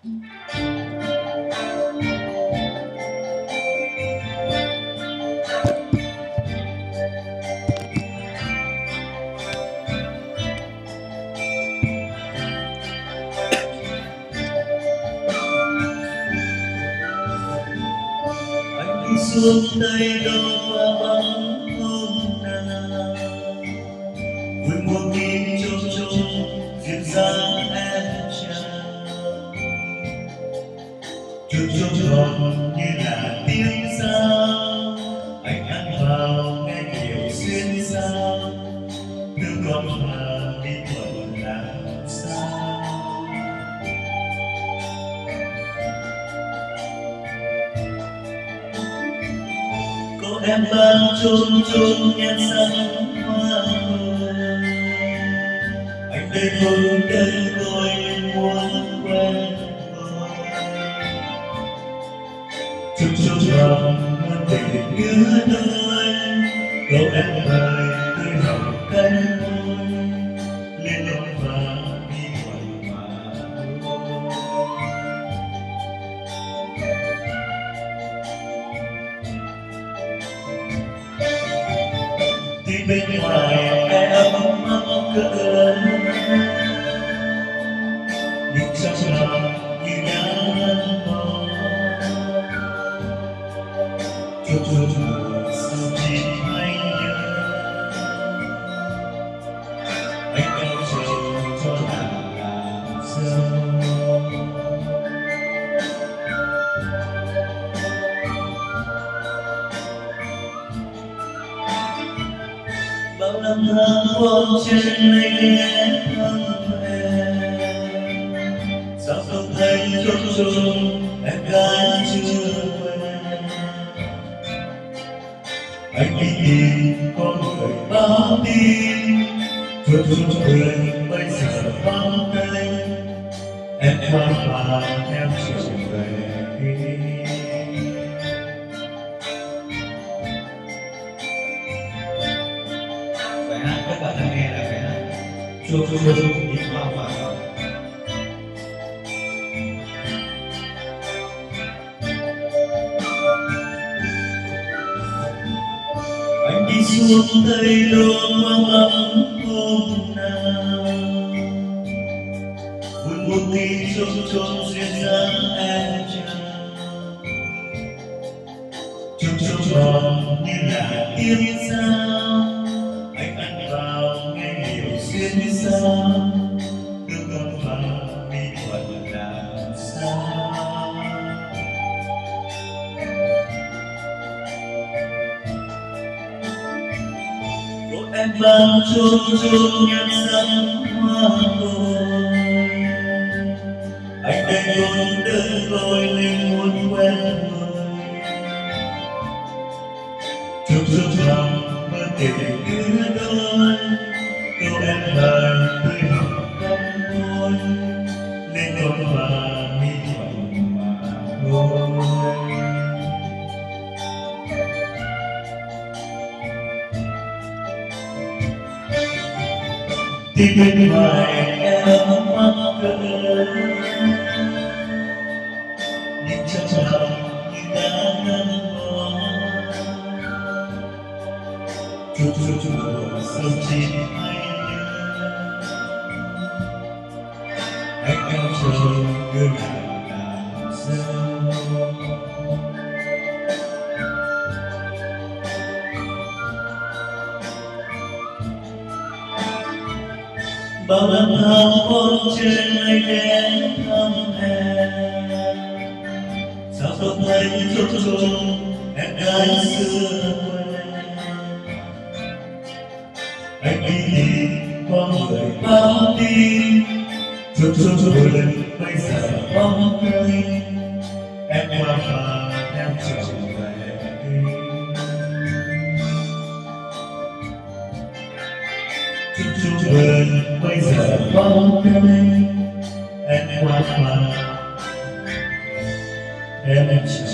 Anh đi xuống tay đâu qua bóng hôm nào, vui một nghìn trông trông duyên dáng em chào, trông trông còn như là tiếng sao anh ăn vào nghe nhiều xuyên sao, thương con mà đi thuận làm sao. Có em ban chôn chôn nhan sắc hoa hồng, anh đây không đơn côi muốn quen rồi, chúc chúc lòng muôn tình nhớ đôi, câu em mời tươi hồng cánh môi lên lối và đi quanh mà thì bên ngoài em ấm cỡ lớn, nhưng trong lòng như đang ngân mò, chốt chốt mùa sao chỉ anh nhớ, anh đâu chờ cho nàng làm dâu. Bao năm tháng qua trên này nghe thăm em, sao không thấy chốt chốt em gái chưa quen. Anh đi tìm con người báo tin, chốt chốt người bây giờ vắng tay, em qua và theo chiều về. Các bạn đang nghe là cái chua chua chua đi qua và anh đi xuống tây lô mang ấm hôm nào, vui một tí trông trông duyên dáng em chào, trông trông còn như là tiếng sao anh ăn vào nghe nhiều xuyên sao, thương con và đi thuận làm sao. Cô em ban chôn chôn nhan sắc hoa hồng, anh đây luôn đơn côi nên muốn quen người, chúc chúc lòng mơ tình đưa đôi, câu em lời tươi hồng cánh môi lên con và mi thuận mà thôi. Thì bên ngoài em mắt cỡ lớn, nhưng trong lòng như đã ngân mò, chua chua chua sớm chỉ anh nhớ, anh em chờ người làm dâu. Bao năm tháng con trên này ghé thăm em, sao không thấy chốt chốt em gái xưa quen. Anh đi tìm con người báo tin, chốt chốt chốt bây giờ bóng cây, em qua và theo trở về. Chúc chúc vườn bây giờ bóng cây, em qua và em trở